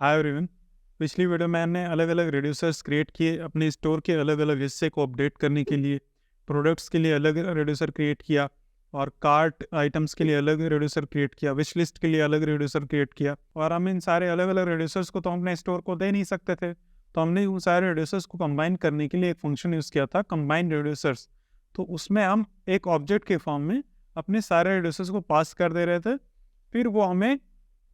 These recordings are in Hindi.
Hi everyone. पिछली वीडियो में हमने अलग अलग रिड्यूसर्स क्रिएट किए अपने स्टोर के अलग अलग हिस्से को अपडेट करने के लिए। प्रोडक्ट्स के लिए अलग रिड्यूसर क्रिएट किया और कार्ट आइटम्स के लिए अलग रिड्यूसर क्रिएट किया, विश लिस्ट के लिए अलग रिड्यूसर क्रिएट किया। और हम इन सारे अलग अलग रिड्यूसर्स को तो हम अपने स्टोर को दे नहीं सकते थे, तो हमने उन सारे रिड्यूसर्स को कंबाइन करने के लिए एक फंक्शन यूज़ किया था, कंबाइन रिड्यूसर्स। तो उसमें हम एक ऑब्जेक्ट के फॉर्म में अपने सारे रिड्यूसर्स को पास कर दे रहे थे, फिर वो हमें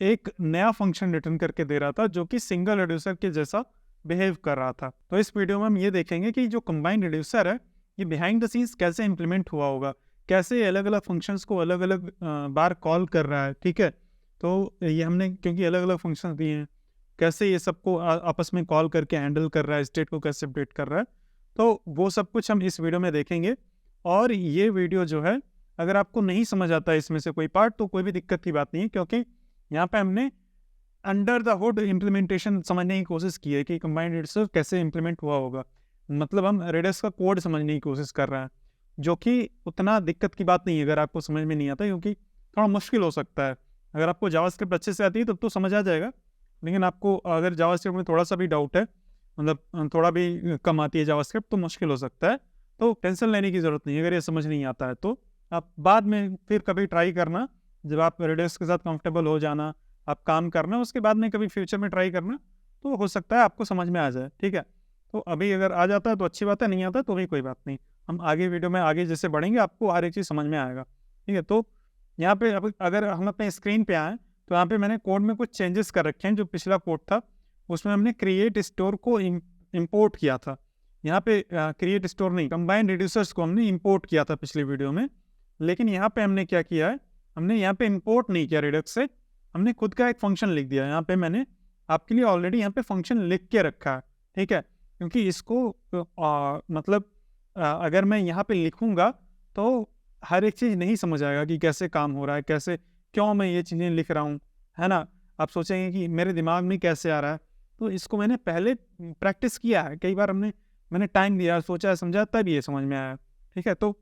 एक नया फंक्शन रिटर्न करके दे रहा था जो कि सिंगल रिड्यूसर के जैसा बिहेव कर रहा था। तो इस वीडियो में हम ये देखेंगे कि जो कंबाइंड रिड्यूसर है ये बिहाइंड द सीन्स कैसे इंप्लीमेंट हुआ होगा, कैसे ये अलग अलग फंक्शंस को अलग अलग बार कॉल कर रहा है। ठीक है, तो ये हमने क्योंकि अलग अलग फंक्शंस दिए हैं, कैसे ये सबको आपस में कॉल करके हैंडल कर रहा है, स्टेट को कैसे अपडेट कर रहा है, तो वो सब कुछ हम इस वीडियो में देखेंगे। और ये वीडियो जो है, अगर आपको नहीं समझ आता इसमें से कोई पार्ट तो कोई भी दिक्कत की बात नहीं है, क्योंकि यहाँ पे हमने अंडर द हुड इम्प्लीमेंटेशन समझने की कोशिश की है कि कंबाइंड रिड्यूसर कैसे इम्प्लीमेंट हुआ होगा। मतलब हम रेडस का कोड समझने की कोशिश कर रहे हैं, जो कि उतना दिक्कत की बात नहीं है अगर आपको समझ में नहीं आता, क्योंकि थोड़ा मुश्किल हो सकता है। अगर आपको जावास्क्रिप्ट अच्छे से आती है तब तो समझ आ जाएगा, लेकिन आपको अगर जावास्क्रिप्ट में थोड़ा सा भी डाउट है, मतलब थोड़ा भी कम आती है जावास्क्रिप्ट, तो मुश्किल हो सकता है। तो टेंशन लेने की ज़रूरत नहीं है अगर ये समझ नहीं आता है तो। आप बाद में फिर कभी ट्राई करना, जब आप रेडियस के साथ कंफर्टेबल हो जाना, आप काम करना, उसके बाद में कभी फ्यूचर में ट्राई करना, तो हो सकता है आपको समझ में आ जाए। ठीक है, तो अभी अगर आ जाता है तो अच्छी बात है, नहीं आता तो भी कोई बात नहीं। हम आगे वीडियो में आगे जैसे बढ़ेंगे आपको हर एक चीज़ समझ में आएगा। ठीक है, तो यहाँ पे अब अगर हम अपने स्क्रीन पे आएँ तो यहाँ पे मैंने कोड में कुछ चेंजेस कर रखे हैं। जो पिछला कोड था उसमें हमने क्रिएट स्टोर को इम्पोर्ट किया था। यहाँ पे क्रिएट स्टोर नहीं, कंबाइंड रिड्यूसर्स को हमने इम्पोर्ट किया था पिछली वीडियो में। लेकिन यहाँ पे हमने क्या किया है, हमने यहाँ पे इंपोर्ट नहीं किया रेडक्स से, हमने खुद का एक फंक्शन लिख दिया। यहाँ पे मैंने आपके लिए ऑलरेडी यहाँ पे फंक्शन लिख के रखा है। ठीक है, क्योंकि इसको मतलब अगर मैं यहाँ पे लिखूँगा तो हर एक चीज़ नहीं समझ आएगा कि कैसे काम हो रहा है, कैसे क्यों मैं ये चीज़ें लिख रहा हूँ, है ना। आप सोचेंगे कि मेरे दिमाग में कैसे आ रहा है, तो इसको मैंने पहले प्रैक्टिस किया है कई बार, मैंने टाइम दिया, सोचा समझा, तब ये समझ में आया। ठीक है, तो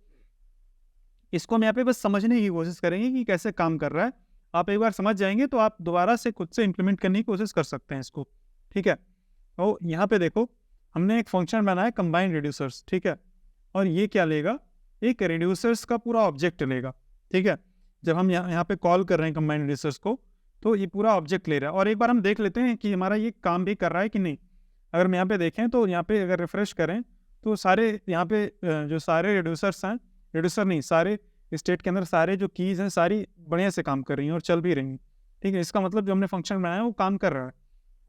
इसको हम यहाँ पे बस समझने की कोशिश करेंगे कि कैसे काम कर रहा है। आप एक बार समझ जाएंगे तो आप दोबारा से खुद से इम्प्लीमेंट करने की कोशिश कर सकते हैं इसको। ठीक है, तो यहाँ पे देखो हमने एक फंक्शन बनाया कंबाइंड रिड्यूसर्स। ठीक है, और ये क्या लेगा, एक रिड्यूसर्स का पूरा ऑब्जेक्ट लेगा। ठीक है, जब हम यहाँ पे कॉल कर रहे हैं कंबाइंड रिड्यूसर्स को, तो ये पूरा ऑब्जेक्ट ले रहा है। और एक बार हम देख लेते हैं कि हमारा ये काम भी कर रहा है कि नहीं। अगर हम यहाँ पे देखें तो यहाँ पे अगर रिफ्रेश करें तो सारे यहाँ पे जो सारे रिड्यूसर्स हैं, रिड्यूसर नहीं, सारे स्टेट के अंदर सारे जो कीज़ हैं सारी बढ़िया से काम कर रही हैं और चल भी रही हैं। ठीक है, इसका मतलब जो हमने फंक्शन बनाया है वो काम कर रहा है,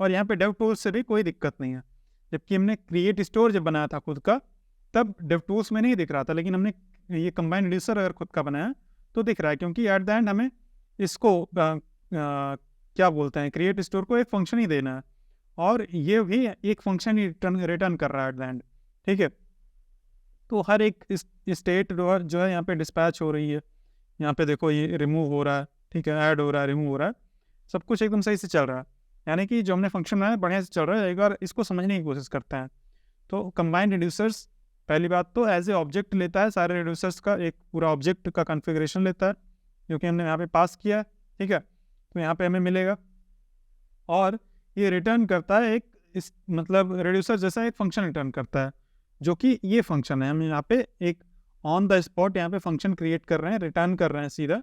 और यहाँ पे डेव टूल्स से भी कोई दिक्कत नहीं है। जबकि हमने क्रिएट स्टोर जब बनाया था खुद का, तब डेव टूल्स में नहीं दिख रहा था, लेकिन हमने ये कंबाइंड रिड्यूसर अगर खुद का बनाया तो दिख रहा है, क्योंकि एट द एंड हमें इसको क्या बोलते हैं, क्रिएट स्टोर को एक फंक्शन ही देना है, और ये भी एक फंक्शन ही रिटर्न कर रहा है एट द एंड। ठीक है, तो हर एक स्टेट जो है यहाँ पे डिस्पैच हो रही है। यहाँ पे देखो ये रिमूव हो रहा है, ठीक है, ऐड हो रहा है, रिमूव हो रहा है, सब कुछ एकदम सही से चल रहा है। यानी कि जो हमने फंक्शन बनाया बढ़िया से चल रहा है। एक बार इसको समझने की कोशिश करते हैं। तो कंबाइंड रिड्यूसर्स पहली बात तो एज ए ऑब्जेक्ट लेता है, सारे रिड्यूसर्स का एक पूरा ऑब्जेक्ट का कॉन्फ़िगरेशन लेता है, क्योंकि हमने यहाँ पे पास किया है। ठीक है, तो यहाँ पे हमें मिलेगा, और ये रिटर्न करता है एक मतलब रिड्यूसर जैसा एक फंक्शन रिटर्न करता है, जो कि ये फंक्शन है। हम यहाँ पे एक ऑन द स्पॉट यहाँ पे फंक्शन क्रिएट कर रहे हैं, रिटर्न कर रहे हैं, सीधा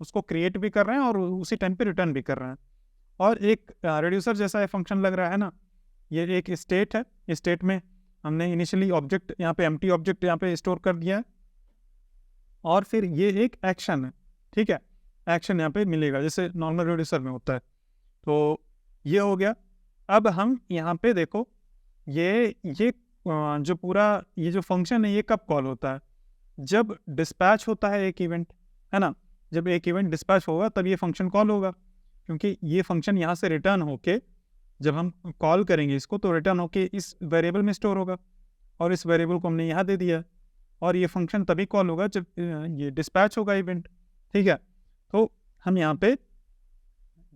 उसको क्रिएट भी कर रहे हैं और उसी टाइम पे रिटर्न भी कर रहे हैं। और एक रिड्यूसर जैसा फंक्शन लग रहा है ना, ये एक स्टेट है। इस स्टेट में हमने इनिशियली ऑब्जेक्ट यहाँ पे एम्प्टी ऑब्जेक्ट यहाँ पे स्टोर कर दिया है, और फिर ये एक एक्शन है। ठीक है, एक्शन यहाँ पे मिलेगा जैसे नॉर्मल रिड्यूसर में होता है। तो ये हो गया। अब हम यहाँ पे देखो ये जो पूरा ये जो फंक्शन है ये कब कॉल होता है, जब डिस्पैच होता है एक इवेंट, है ना। जब एक इवेंट डिस्पैच होगा तब ये फंक्शन कॉल होगा, क्योंकि ये फंक्शन यहाँ से रिटर्न होके जब हम कॉल करेंगे इसको तो रिटर्न होके इस वेरिएबल में स्टोर होगा, और इस वेरिएबल को हमने यहाँ दे दिया, और ये फंक्शन तभी कॉल होगा जब ये डिस्पैच होगा इवेंट। ठीक है, तो हम यहाँ पे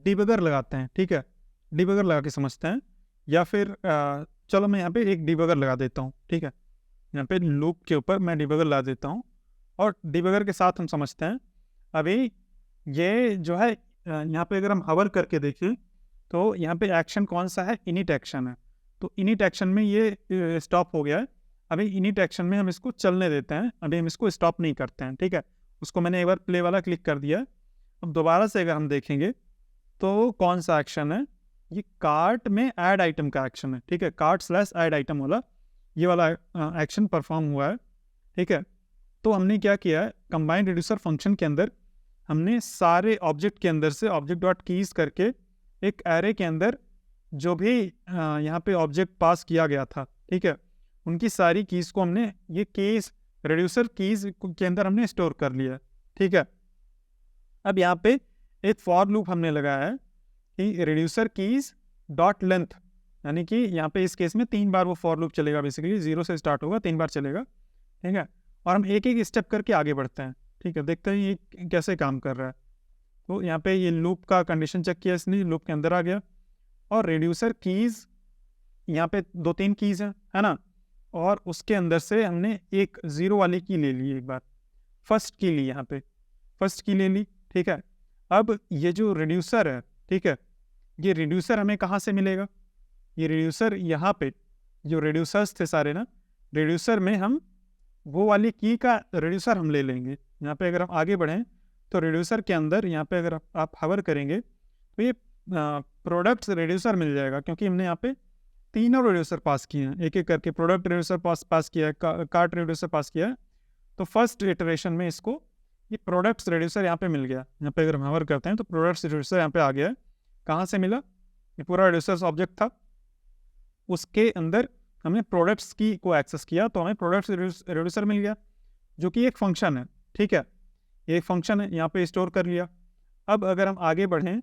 डिबगर लगाते हैं। ठीक है, डिबगर लगा के समझते हैं, या फिर चलो मैं यहाँ पे एक डिबगर लगा देता हूँ। ठीक है, यहाँ पे लूप के ऊपर मैं डिबगर लगा देता हूँ, और डिबगर के साथ हम समझते हैं। अभी ये जो है यहाँ पे अगर हम हवर करके देखें तो यहाँ पे एक्शन कौन सा है, इनिट एक्शन है। तो इनिट एक्शन में ये स्टॉप हो गया है। अभी इनिट एक्शन में हम इसको चलने देते हैं, अभी हम इसको स्टॉप नहीं करते हैं, ठीक है। उसको मैंने एक बार प्ले वाला क्लिक कर दिया। अब दोबारा से अगर हम देखेंगे तो कौन सा एक्शन है, ये कार्ट में ऐड आइटम का एक्शन है, ठीक है। कार्ट स्लैश ऐड आइटम वाला ये वाला एक्शन परफॉर्म हुआ है, ठीक है। तो हमने क्या किया है, कंबाइंड रिड्यूसर फंक्शन के अंदर हमने सारे ऑब्जेक्ट के अंदर से ऑब्जेक्ट डॉट कीज करके एक एरे के अंदर जो भी यहाँ पे ऑब्जेक्ट पास किया गया था, ठीक है, उनकी सारी कीज को हमने ये कीज रिड्यूसर कीज के अंदर हमने स्टोर कर लिया, ठीक है। अब यहाँ पे एक फॉर लूप हमने लगाया है कि रिड्यूसर कीज डॉट लेंथ, यानी कि यहाँ पे इस केस में 3 बार वो फॉर लूप चलेगा, बेसिकली 0 से स्टार्ट होगा, 3 बार चलेगा, ठीक है। और हम एक एक स्टेप करके आगे बढ़ते हैं, ठीक है। देखते हैं ये कैसे काम कर रहा है। तो यहाँ पे ये लूप का कंडीशन चेक किया इसने, लूप के अंदर आ गया और रिड्यूसर कीज यहाँ पे 2-3 कीज है ना, और उसके अंदर से हमने एक 0 वाली की ले ली, एक बार फर्स्ट की ली, यहाँ पे फर्स्ट की ले ली, ठीक है। अब ये जो रिड्यूसर है, ठीक है, ये रिड्यूसर हमें कहाँ से मिलेगा, ये रिड्यूसर यहाँ पे जो रिड्यूसर्स थे सारे ना, रिड्यूसर में हम वो वाली की का रिड्यूसर हम ले लेंगे। यहाँ पे अगर हम आगे बढ़ें तो रिड्यूसर के अंदर यहाँ पे अगर आप हवर करेंगे तो ये प्रोडक्ट्स रिड्यूसर मिल जाएगा, क्योंकि हमने यहाँ पे तीनों रिड्यूसर पास किए हैं, एक एक करके प्रोडक्ट रिड्यूसर पास किया है, कार्ट रिड्यूसर पास किया है। तो फर्स्ट इटरेशन में इसको ये प्रोडक्ट्स रिड्यूसर यहाँ पे मिल गया। यहाँ पे अगर हम हवर करते हैं तो प्रोडक्ट्स रिड्यूसर यहाँ पे आ गया है। कहाँ से मिला, ये पूरा रिड्यूसर्स ऑब्जेक्ट था, उसके अंदर हमने प्रोडक्ट्स की को एक्सेस किया तो हमें प्रोडक्ट्स रिड्यूसर मिल गया, जो कि एक फंक्शन है, ठीक है। ये एक फंक्शन है, यहाँ पे स्टोर कर लिया। अब अगर हम आगे बढ़ें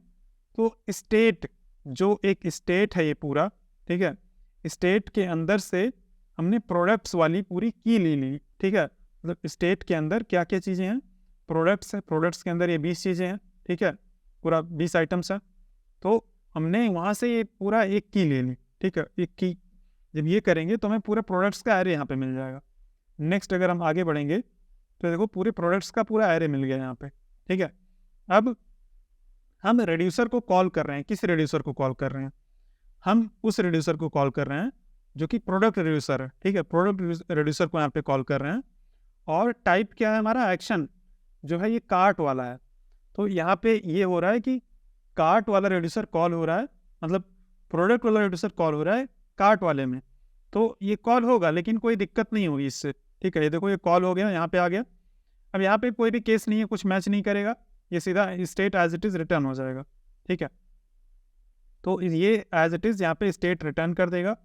तो स्टेट, जो एक स्टेट है ये पूरा, ठीक है, स्टेट के अंदर से हमने प्रोडक्ट्स वाली पूरी की ले ली, ठीक है। मतलब स्टेट के अंदर क्या क्या चीज़ें हैं, प्रोडक्ट्स है, प्रोडक्ट्स के अंदर ये 20 चीज़ें हैं, ठीक है, पूरा 20 आइटम्स है। तो हमने वहाँ से ये पूरा एक की ले ली, ठीक है। एक की जब ये करेंगे तो हमें पूरे प्रोडक्ट्स का एरे यहाँ पे मिल जाएगा। नेक्स्ट अगर हम आगे बढ़ेंगे तो देखो पूरे प्रोडक्ट्स का पूरा एरे मिल गया यहाँ पे, ठीक है। अब हम रिड्यूसर को कॉल कर रहे हैं, किस रिड्यूसर को कॉल कर रहे हैं, हम उस रिड्यूसर को कॉल कर रहे हैं जो कि प्रोडक्ट रिड्यूसर है, ठीक है। प्रोडक्ट रिड्यूसर को यहाँ पे कॉल कर रहे हैं और टाइप क्या है हमारा, एक्शन जो है ये कार्ट वाला है। तो यहाँ पे ये हो रहा है कि कार्ट वाला रिड्यूसर कॉल हो रहा है, मतलब प्रोडक्ट वाला रिड्यूसर कॉल हो रहा है कार्ट वाले में। तो ये कॉल होगा लेकिन कोई दिक्कत नहीं होगी इससे, ठीक है। ये देखो ये कॉल हो गया, यहाँ पे आ गया। अब यहाँ पे कोई भी केस नहीं है, कुछ मैच नहीं करेगा, ये सीधा state as it is return हो जाएगा, ठीक है। तो ये एज इट इज़ यहाँ पे स्टेट रिटर्न कर देगा।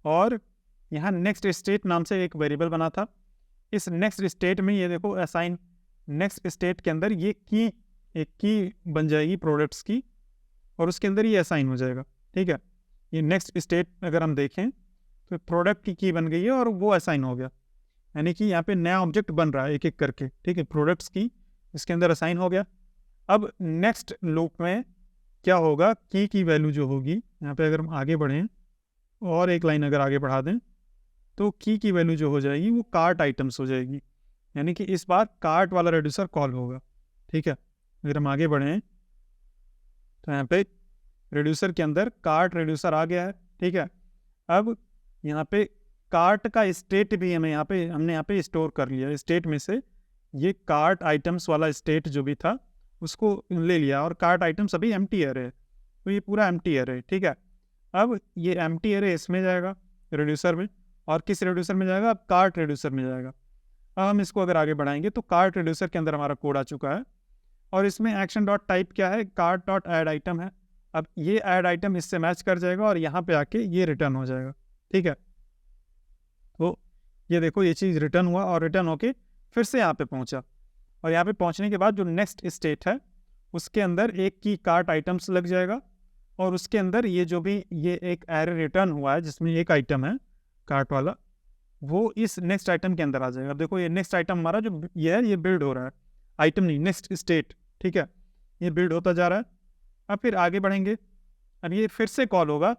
और यहाँ नेक्स्ट स्टेट नाम से एक वेरिएबल बना था, इस नेक्स्ट स्टेट में ये देखो असाइन, नेक्स्ट स्टेट के अंदर ये की, एक की बन जाएगी प्रोडक्ट्स की, और उसके अंदर ये असाइन हो जाएगा, ठीक है। ये नेक्स्ट स्टेट अगर हम देखें तो प्रोडक्ट की बन गई है और वो असाइन हो गया, यानी कि यहाँ पे नया ऑब्जेक्ट बन रहा है एक एक करके, ठीक है। प्रोडक्ट्स की इसके अंदर असाइन हो गया। अब नेक्स्ट लूप में क्या होगा, की वैल्यू जो होगी, यहाँ पे अगर हम आगे बढ़ें और एक लाइन अगर आगे बढ़ा दें तो की वैल्यू जो हो जाएगी वो कार्ट आइटम्स हो जाएगी, यानी कि इस बार कार्ट वाला रिड्यूसर कॉल होगा, ठीक है। अगर हम आगे बढ़ें तो यहाँ पे रिड्यूसर के अंदर कार्ट रिड्यूसर आ गया है, ठीक है। अब यहाँ पे कार्ट का स्टेट भी हमने यहाँ पे स्टोर कर लिया, स्टेट में से ये कार्ट आइटम्स वाला स्टेट जो भी था उसको ले लिया, और कार्ट आइटम्स अभी एम्प्टी एरे है, तो ये पूरा एम्प्टी एरे है, ठीक है। अब ये एम्प्टी एरे इसमें जाएगा रिड्यूसर में, और किस रिड्यूसर में जाएगा, अब कार्ट रिड्यूसर में जाएगा। अब हम इसको अगर आगे बढ़ाएंगे तो कार्ट रिड्यूसर के अंदर हमारा कोड आ चुका है, और इसमें एक्शन डॉट टाइप क्या है, कार्ट डॉट ऐड आइटम है। अब ये ऐड आइटम इससे मैच कर जाएगा और यहाँ पे आके ये रिटर्न हो जाएगा, ठीक है। तो ये देखो ये चीज़ रिटर्न हुआ और रिटर्न होके फिर से यहाँ पे पहुँचा, और यहाँ पे पहुँचने के बाद जो नेक्स्ट स्टेट है उसके अंदर एक की कार्ट आइटम्स लग जाएगा, और उसके अंदर ये जो भी ये एक एरे रिटर्न हुआ है जिसमें एक आइटम है कार्ट वाला, वो इस नेक्स्ट आइटम के अंदर आ जाएगा। अब देखो ये नेक्स्ट आइटम हमारा जो ये है ये बिल्ड हो रहा है, आइटम नहीं नेक्स्ट स्टेट, ठीक है, ये बिल्ड होता जा रहा है। अब फिर आगे बढ़ेंगे, अब ये फिर से कॉल होगा,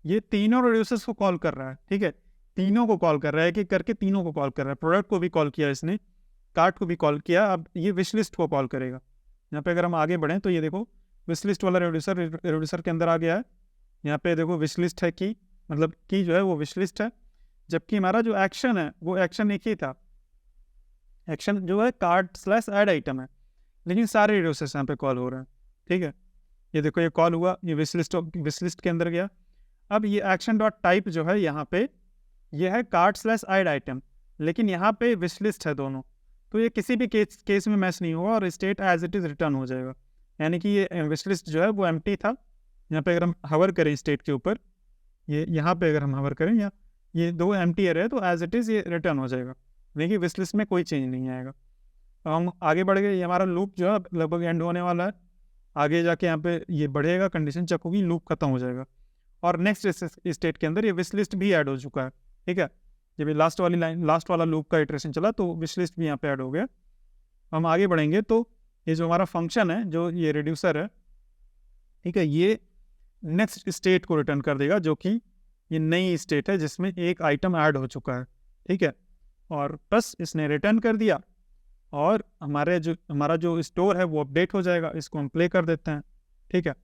ये तीनों रिड्यूसर्स को कॉल कर रहा है, ठीक है, तीनों को कॉल कर रहा है, एक करके तीनों को कॉल कर रहा है। प्रोडक्ट को भी कॉल किया इसने, कार्ट को भी कॉल किया, अब ये विश लिस्ट को कॉल करेगा। यहाँ पे अगर हम आगे बढ़ें तो ये देखो विश लिस्ट वाला रेड्यूसर के अंदर आ गया है। यहाँ पे देखो विश लिस्ट है की, मतलब की जो है वो विश लिस्ट है, जबकि हमारा जो एक्शन है वो एक्शन एक ही था, एक्शन जो है कार्ट/ऐड आइटम है, लेकिन सारे रेड्यूसर्स यहाँ पे कॉल हो रहे हैं। ठीक है, ये देखो ये कॉल हुआ, ये विश लिस्ट के अंदर गया। अब ये एक्शन डॉट टाइप जो है यहाँ पे ये है कार्ट/ऐड आइटम, लेकिन यहाँ पे विश लिस्ट है दोनों, तो ये किसी भी केस में मैच नहीं होगा और state as it is return हो जाएगा। यानी कि ये विश लिस्ट जो है वो एम्प्टी था। यहाँ पे अगर हम हवर करें स्टेट के ऊपर, ये यहाँ पे अगर हम हवर करें या ये दो एम्प्टी एरर है, तो एज इट इज़ ये रिटर्न हो जाएगा, देखिए विश लिस्ट में कोई चेंज नहीं आएगा। अब हम आगे बढ़ गए, ये हमारा लूप जो है लगभग एंड होने वाला है। आगे जाके यहाँ पे ये बढ़ेगा, कंडीशन चेक होगी, लूप खत्म हो जाएगा और नेक्स्ट स्टेट के अंदर ये विश लिस्ट भी ऐड हो चुका है। ठीक है, जब ये लास्ट वाला लूप का इटरेशन चला तो विश लिस्ट भी यहाँ पे ऐड हो गया। हम आगे बढ़ेंगे तो ये जो हमारा फंक्शन है, जो ये रिड्यूसर है, ठीक है, ये नेक्स्ट स्टेट को रिटर्न कर देगा, जो कि ये नई स्टेट है जिसमें एक आइटम ऐड हो चुका है। ठीक है, और बस इसने रिटर्न कर दिया और हमारा जो स्टोर है वो अपडेट हो जाएगा। इसको हम प्ले कर देते हैं। ठीक है,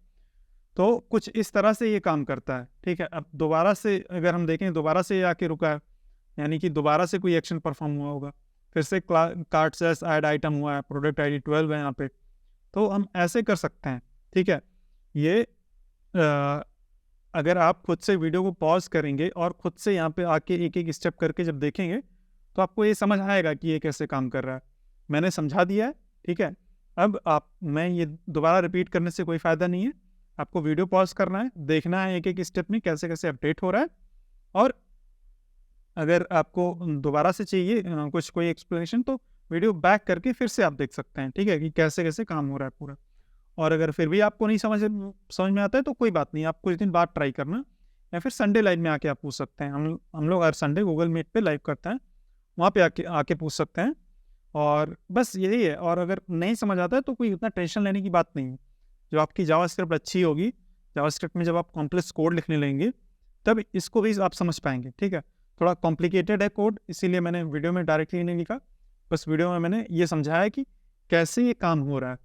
तो कुछ इस तरह से ये काम करता है। ठीक है, अब दोबारा से अगर हम देखें, दोबारा से ये आके रुका है, यानी कि दोबारा से कोई एक्शन परफॉर्म हुआ होगा, फिर से कार्ट/ऐड आइटम हुआ है, प्रोडक्ट ID 12 है यहाँ पे, तो हम ऐसे कर सकते हैं। ठीक है, ये अगर आप खुद से वीडियो को पॉज करेंगे और खुद से यहाँ पे आके एक एक स्टेप करके जब देखेंगे तो आपको ये समझ आएगा कि ये कैसे काम कर रहा है। मैंने समझा दिया है। ठीक है, अब मैं ये दोबारा रिपीट करने से कोई फ़ायदा नहीं है, आपको वीडियो पॉज करना है, देखना है एक एक स्टेप में कैसे कैसे अपडेट हो रहा है, और अगर आपको दोबारा से चाहिए कोई एक्सप्लेनेशन तो वीडियो बैक करके फिर से आप देख सकते हैं। ठीक है, कि कैसे कैसे काम हो रहा है पूरा। और अगर फिर भी आपको नहीं समझ में आता है तो कोई बात नहीं, आप कुछ दिन बाद ट्राई करना, या फिर संडे लाइव में आके आप पूछ सकते हैं। हम लोग हर संडे गूगल मीट पे लाइव करते हैं, वहाँ पे आके पूछ सकते हैं। और बस यही है। और अगर नहीं समझ आता है तो कोई उतना टेंशन लेने की बात नहीं है। जो आपकी जावास्क्रिप्ट अच्छी होगी, जावास्क्रिप्ट में जब आप कॉम्प्लेक्स कोड लिखने लगेंगे तब इसको भी आप समझ पाएंगे। ठीक है, थोड़ा कॉम्प्लिकेटेड है कोड, इसीलिए मैंने वीडियो में डायरेक्टली नहीं लिखा, बस वीडियो में मैंने ये समझाया कि कैसे ये काम हो रहा है।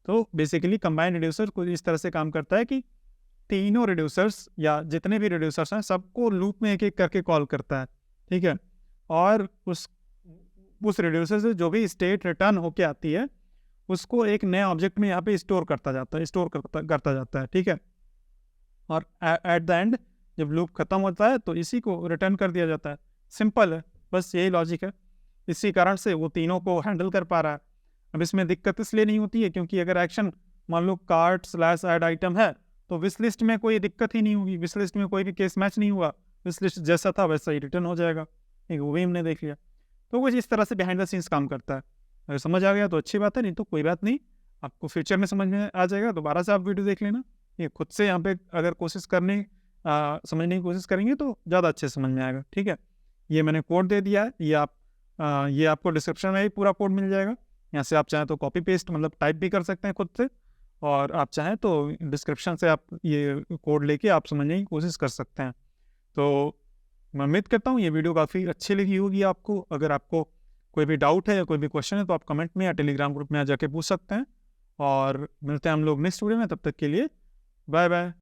तो बेसिकली कंबाइंड रिड्यूसर कुछ इस तरह से काम करता है कि तीनों रिड्यूसर्स या जितने भी रिड्यूसर्स हैं सबको लूप में एक एक करके कॉल करता है। ठीक है, और उस रिड्यूसर से जो भी स्टेट रिटर्न होके आती है उसको एक नए ऑब्जेक्ट में यहाँ पे स्टोर करता जाता है। ठीक है, और एट द एंड जब लूप खत्म होता है तो इसी को रिटर्न कर दिया जाता है। सिंपल है, बस यही लॉजिक है। इसी कारण से वो तीनों को हैंडल कर पा रहा है। अब इसमें दिक्कत इसलिए नहीं होती है क्योंकि अगर एक्शन मान लो कार्ट/ऐड आइटम है तो विश लिस्ट में कोई दिक्कत ही नहीं होगी, विश लिस्ट में कोई भी केस मैच नहीं हुआ, विश लिस्ट जैसा था वैसा ही रिटर्न हो जाएगा। एक वो भी हमने देख लिया। तो कुछ इस तरह से बिहाइंड द सीन्स काम करता है। अगर समझ आ गया तो अच्छी बात है, नहीं तो कोई बात नहीं, आपको फ्यूचर में समझ में आ जाएगा, दोबारा से आप वीडियो देख लेना। ये खुद से यहाँ पे अगर समझने की कोशिश करेंगे तो ज़्यादा अच्छे समझ में आएगा। ठीक है, ये मैंने कोड दे दिया है, ये आपको डिस्क्रिप्शन में ही पूरा कोड मिल जाएगा। यहाँ से आप चाहें तो कॉपी पेस्ट मतलब टाइप भी कर सकते हैं खुद से, और आप चाहें तो डिस्क्रिप्शन से आप ये कोड लेके आप समझने की कोशिश कर सकते हैं। तो मैं उम्मीद करता हूँ ये वीडियो काफ़ी अच्छी लगी होगी आपको। अगर आपको कोई भी डाउट है या कोई भी क्वेश्चन है तो आप कमेंट में या टेलीग्राम ग्रुप में आ जाके पूछ सकते हैं। और मिलते हैं हम लोग नेक्स्ट वीडियो में, तब तक के लिए बाय बाय।